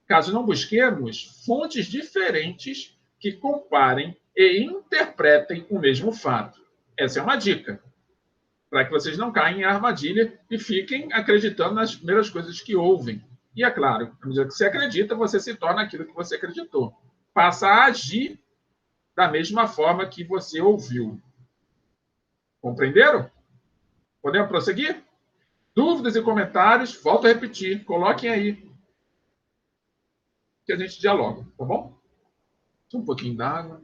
caso não busquemos fontes diferentes que comparem e interpretem o mesmo fato. Essa é uma dica, para que vocês não caem em armadilha e fiquem acreditando nas primeiras coisas que ouvem. E é claro, à medida que você acredita, você se torna aquilo que você acreditou. Passa a agir da mesma forma que você ouviu. Compreenderam? Podemos prosseguir? Dúvidas e comentários, volto a repetir, coloquem aí, que a gente dialoga, tá bom? Um pouquinho d'água.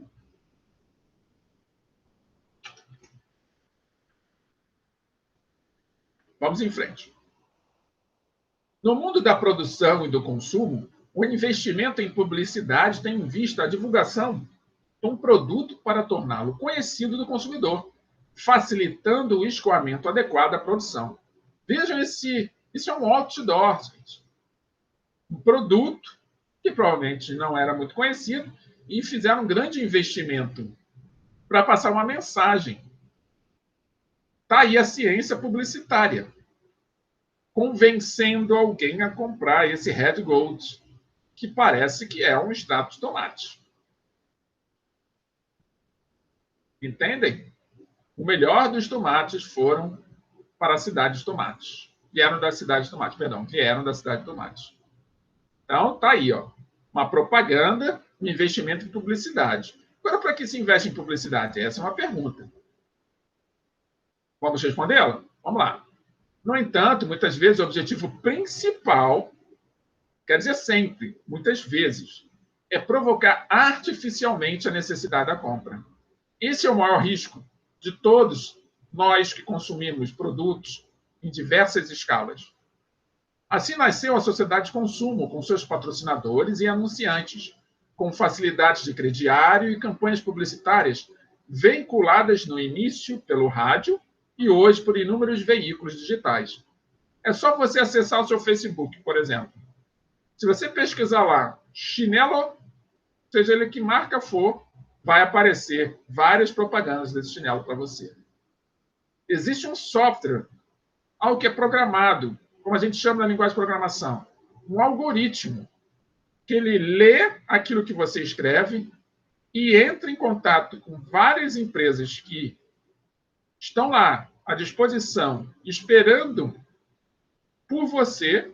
Vamos em frente. No mundo da produção e do consumo, o investimento em publicidade tem em vista a divulgação de um produto para torná-lo conhecido do consumidor, facilitando o escoamento adequado à produção. Vejam isso é um outdoor, gente. Um produto que provavelmente não era muito conhecido e fizeram um grande investimento para passar uma mensagem. Está aí a ciência publicitária, convencendo alguém a comprar esse Red Gold, que parece que é um extrato de tomate. Entendem? O melhor dos tomates foram para a cidade de tomates. Vieram da cidade de tomates. Então, tá aí, ó, uma propaganda, um investimento em publicidade. Agora, para que se investe em publicidade? Essa é uma pergunta. Vamos respondê-la? Vamos lá. No entanto, muitas vezes o objetivo principal, quer dizer sempre, muitas vezes, é provocar artificialmente a necessidade da compra. Esse é o maior risco de todos nós que consumimos produtos em diversas escalas. Assim nasceu a sociedade de consumo, com seus patrocinadores e anunciantes, com facilidades de crediário e campanhas publicitárias veiculadas no início pelo rádio e hoje por inúmeros veículos digitais. É só você acessar o seu Facebook, por exemplo. Se você pesquisar lá, chinelo, seja ele que marca for, vai aparecer várias propagandas desse chinelo para você. Existe um software, algo que é programado, como a gente chama na linguagem de programação, um algoritmo, que ele lê aquilo que você escreve e entra em contato com várias empresas que estão lá à disposição, esperando por você,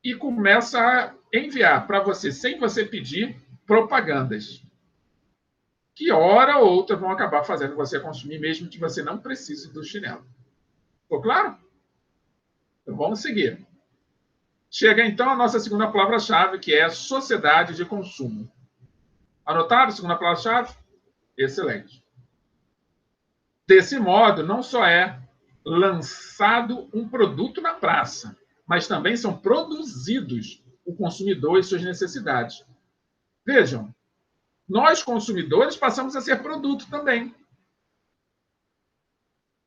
e começa a enviar para você, sem você pedir, propagandas. Que hora ou outra vão acabar fazendo você consumir, mesmo que você não precise do chinelo. Ficou claro? Então vamos seguir. Chega então a nossa segunda palavra-chave, que é sociedade de consumo. Anotaram a segunda palavra-chave? Excelente. Desse modo, não só é lançado um produto na praça, mas também são produzidos o consumidor e suas necessidades. Vejam, nós consumidores passamos a ser produto também.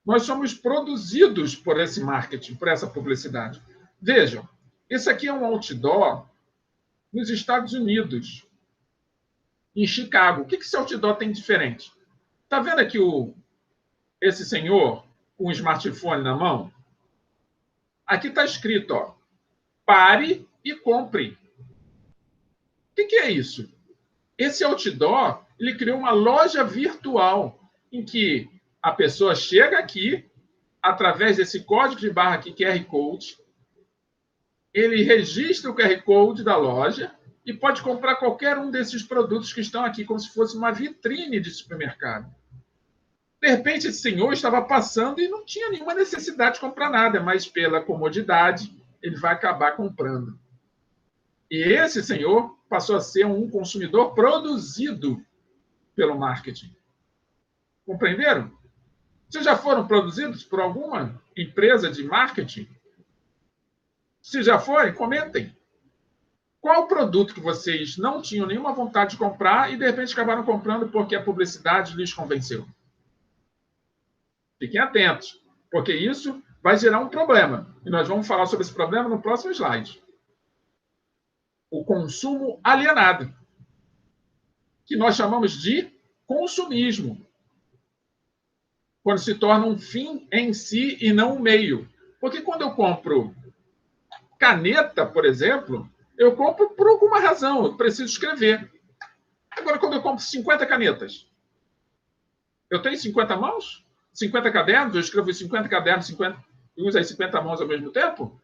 Nós somos produzidos por esse marketing, por essa publicidade. Vejam, esse aqui é um outdoor nos Estados Unidos, em Chicago. O que esse outdoor tem de diferente? Está vendo aqui esse senhor com um smartphone na mão? Aqui está escrito, ó, pare e compre. O que é isso? Esse outdoor, ele criou uma loja virtual em que a pessoa chega aqui, através desse código de barra aqui, QR Code, ele registra o QR Code da loja e pode comprar qualquer um desses produtos que estão aqui, como se fosse uma vitrine de supermercado. De repente, esse senhor estava passando e não tinha nenhuma necessidade de comprar nada, mas pela comodidade, ele vai acabar comprando. E esse senhor passou a ser um consumidor produzido pelo marketing. Compreenderam? Vocês já foram produzidos por alguma empresa de marketing? Se já forem, comentem. Qual o produto que vocês não tinham nenhuma vontade de comprar e, de repente, acabaram comprando porque a publicidade lhes convenceu? Fiquem atentos, porque isso vai gerar um problema. E nós vamos falar sobre esse problema no próximo slide. O consumo alienado, que nós chamamos de consumismo, quando se torna um fim em si e não um meio. Porque quando eu compro caneta, por exemplo, eu compro por alguma razão, eu preciso escrever. Agora, quando eu compro 50 canetas, eu tenho 50 mãos? 50 cadernos? Eu escrevo 50 cadernos, 50, e uso as 50 mãos ao mesmo tempo?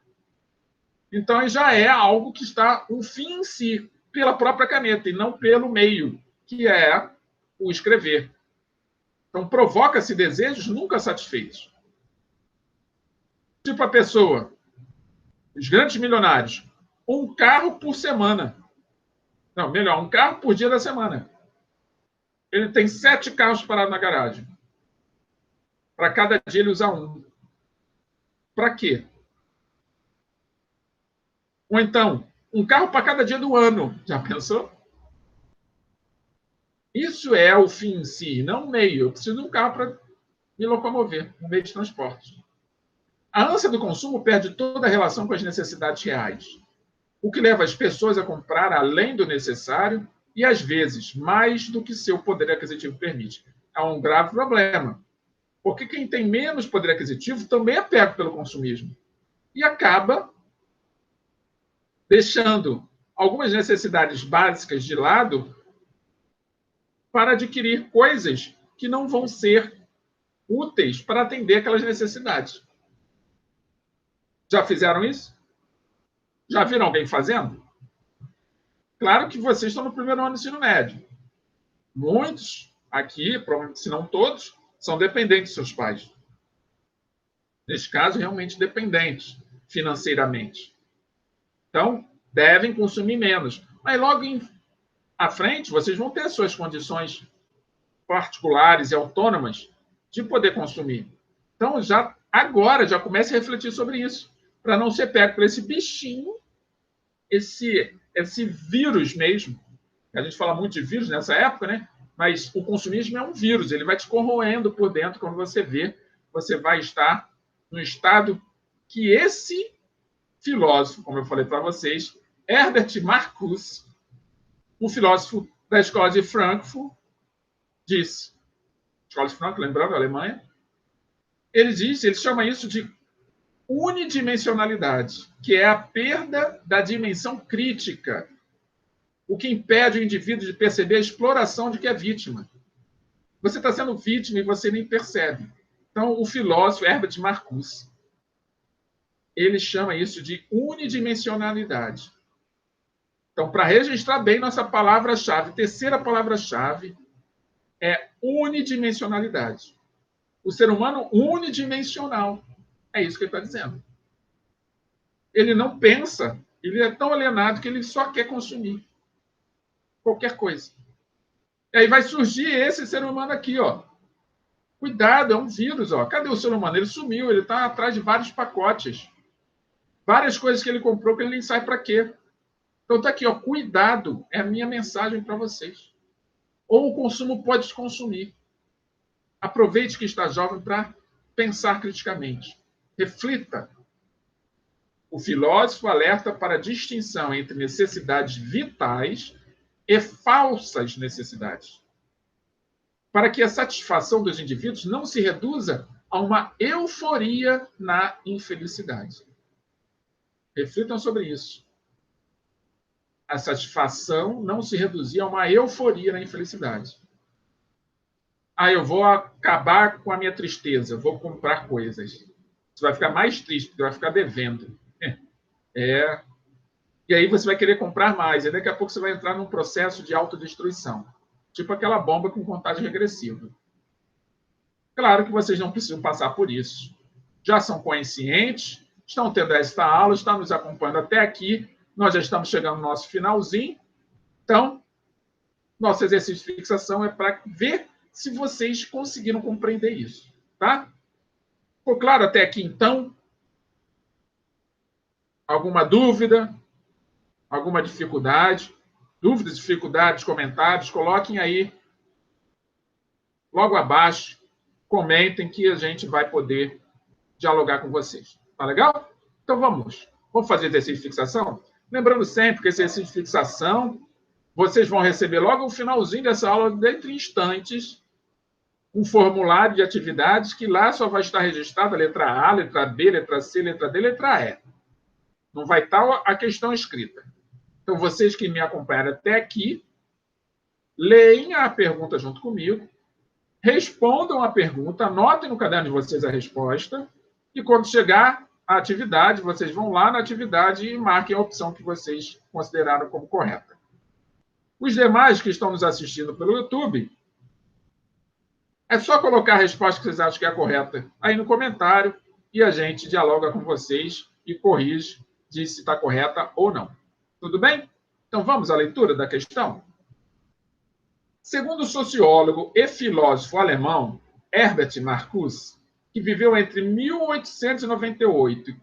Então, já é algo que está um fim em si, pela própria caneta, e não pelo meio, que é o escrever. Então, provoca-se desejos nunca satisfeitos. Tipo a pessoa, os grandes milionários, um carro por semana. Não, melhor, um carro por dia da semana. Ele tem 7 carros parados na garagem. Para cada dia ele usar um. Para quê? Ou então, um carro para cada dia do ano. Já pensou? Isso é o fim em si, não o meio. Eu preciso de um carro para me locomover, um meio de transporte. A ânsia do consumo perde toda a relação com as necessidades reais, o que leva as pessoas a comprar além do necessário e, às vezes, mais do que seu poder aquisitivo permite. É um grave problema, porque quem tem menos poder aquisitivo também é pego pelo consumismo e acaba deixando algumas necessidades básicas de lado para adquirir coisas que não vão ser úteis para atender aquelas necessidades. Já fizeram isso? Já viram alguém fazendo? Claro que vocês estão no primeiro ano do ensino médio. Muitos aqui, provavelmente se não todos, são dependentes de seus pais. Neste caso, realmente dependentes financeiramente. Então, devem consumir menos. Mas logo à frente, vocês vão ter suas condições particulares e autônomas de poder consumir. Então, agora, já comece a refletir sobre isso, para não ser pego por esse bichinho, esse vírus mesmo. A gente fala muito de vírus nessa época, né? Mas o consumismo é um vírus, ele vai te corroendo por dentro. Quando você vê, você vai estar no estado que esse filósofo, como eu falei para vocês, Herbert Marcuse, um filósofo da escola de Frankfurt, disse. Escola de Frankfurt, lembrando, a Alemanha. Ele chama isso de unidimensionalidade, que é a perda da dimensão crítica, o que impede o indivíduo de perceber a exploração de que é vítima. Você está sendo vítima e você nem percebe. Então, o filósofo Herbert Marcuse. ele chama isso de unidimensionalidade. Então, para registrar bem nossa palavra-chave, terceira palavra-chave é unidimensionalidade. O ser humano unidimensional. É isso que ele está dizendo. Ele não pensa, ele é tão alienado que ele só quer consumir qualquer coisa. E aí vai surgir esse ser humano aqui, ó. Cuidado, é um vírus, ó. Cadê o ser humano? Ele sumiu, ele está atrás de vários pacotes. Várias coisas que ele comprou que ele nem sabe para quê. Então tá aqui, ó. Cuidado, é a minha mensagem para vocês. Ou o consumo pode te consumir. Aproveite que está jovem para pensar criticamente. Reflita. O filósofo alerta para a distinção entre necessidades vitais e falsas necessidades, para que a satisfação dos indivíduos não se reduza a uma euforia na infelicidade. Reflitam sobre isso. A satisfação não se reduzia a uma euforia na infelicidade. Eu vou acabar com a minha tristeza, vou comprar coisas. Você vai ficar mais triste, porque vai ficar devendo. E aí você vai querer comprar mais, e daqui a pouco você vai entrar num processo de autodestruição. Tipo aquela bomba com contagem regressiva. Claro que vocês não precisam passar por isso. Já são conscientes, estão tendo esta aula, estão nos acompanhando até aqui. Nós já estamos chegando no nosso finalzinho. Então, nosso exercício de fixação é para ver se vocês conseguiram compreender isso. Tá? Ficou claro até aqui, então? Alguma dúvida? Alguma dificuldade? Dúvidas, dificuldades, comentários? Coloquem aí logo abaixo. Comentem que a gente vai poder dialogar com vocês. Tá legal? Então vamos fazer exercício de fixação? Lembrando sempre que esse exercício de fixação, vocês vão receber logo no finalzinho dessa aula, dentro de instantes, um formulário de atividades que lá só vai estar registrada a letra A, letra B, letra C, letra D, letra E. Não vai estar a questão escrita. Então, vocês que me acompanharam até aqui, leem a pergunta junto comigo, respondam a pergunta, anotem no caderno de vocês a resposta, e quando chegar a atividade, vocês vão lá na atividade e marquem a opção que vocês consideraram como correta. Os demais que estão nos assistindo pelo YouTube, é só colocar a resposta que vocês acham que é a correta aí no comentário e a gente dialoga com vocês e corrige, diz se está correta ou não. Tudo bem? Então vamos à leitura da questão? Segundo o sociólogo e filósofo alemão Herbert Marcuse, que viveu entre 1898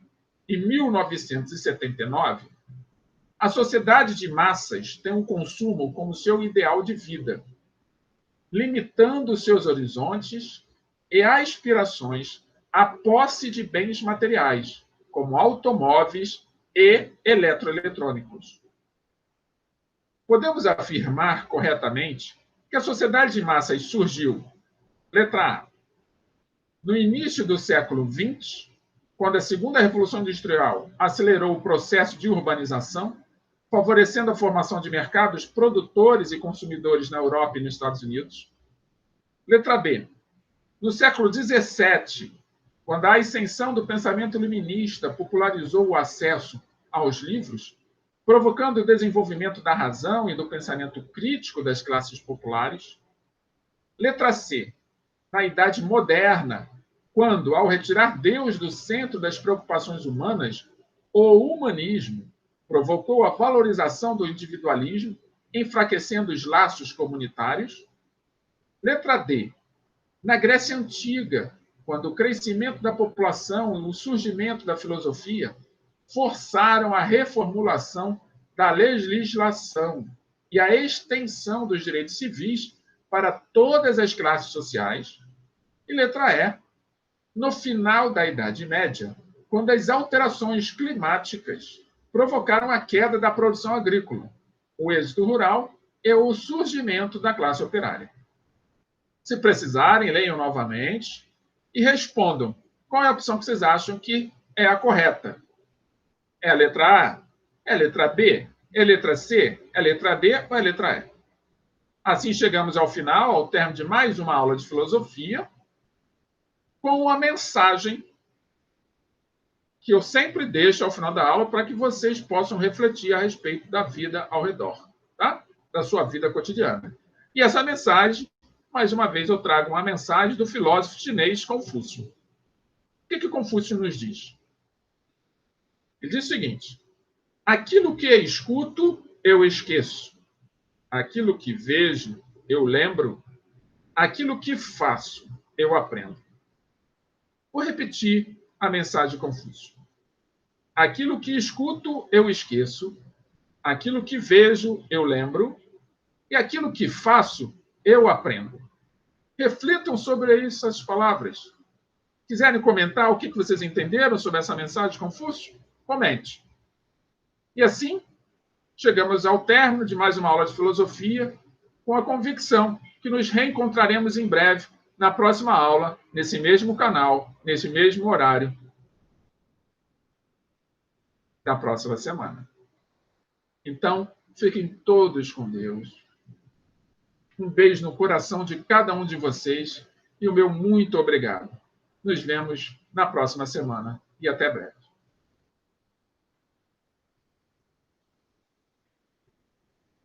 e 1979, a sociedade de massas tem o consumo como seu ideal de vida, limitando seus horizontes e aspirações à posse de bens materiais, como automóveis e eletroeletrônicos. Podemos afirmar corretamente que a sociedade de massas surgiu, letra A, no início do século XX, quando a segunda Revolução Industrial acelerou o processo de urbanização, favorecendo a formação de mercados produtores e consumidores na Europa e nos Estados Unidos. Letra B, no século XVII, quando a ascensão do pensamento iluminista popularizou o acesso aos livros, provocando o desenvolvimento da razão e do pensamento crítico das classes populares. Letra C, na Idade Moderna, quando, ao retirar Deus do centro das preocupações humanas, o humanismo provocou a valorização do individualismo, enfraquecendo os laços comunitários. Letra D, na Grécia Antiga, quando o crescimento da população e o surgimento da filosofia forçaram a reformulação da legislação e a extensão dos direitos civis para todas as classes sociais. E letra E, no final da Idade Média, quando as alterações climáticas provocaram a queda da produção agrícola, o êxito rural e o surgimento da classe operária. Se precisarem, leiam novamente e respondam qual é a opção que vocês acham que é a correta. É a letra A? É a letra B? É a letra C? É a letra D ou é a letra E? Assim chegamos ao final, ao termo de mais uma aula de filosofia, com uma mensagem que eu sempre deixo ao final da aula para que vocês possam refletir a respeito da vida ao redor, tá? Da sua vida cotidiana. E essa mensagem, mais uma vez, eu trago uma mensagem do filósofo chinês Confúcio. O que Confúcio nos diz? Ele diz o seguinte: aquilo que escuto, eu esqueço. Aquilo que vejo, eu lembro. Aquilo que faço, eu aprendo. Vou repetir a mensagem de Confúcio. Aquilo que escuto, eu esqueço. Aquilo que vejo, eu lembro. E aquilo que faço, eu aprendo. Reflitam sobre essas palavras. Quiserem comentar o que vocês entenderam sobre essa mensagem de Confúcio? Comente. E assim, chegamos ao término de mais uma aula de filosofia, com a convicção que nos reencontraremos em breve na próxima aula, nesse mesmo canal, nesse mesmo horário da próxima semana. Então, fiquem todos com Deus. Um beijo no coração de cada um de vocês e o meu muito obrigado. Nos vemos na próxima semana e até breve.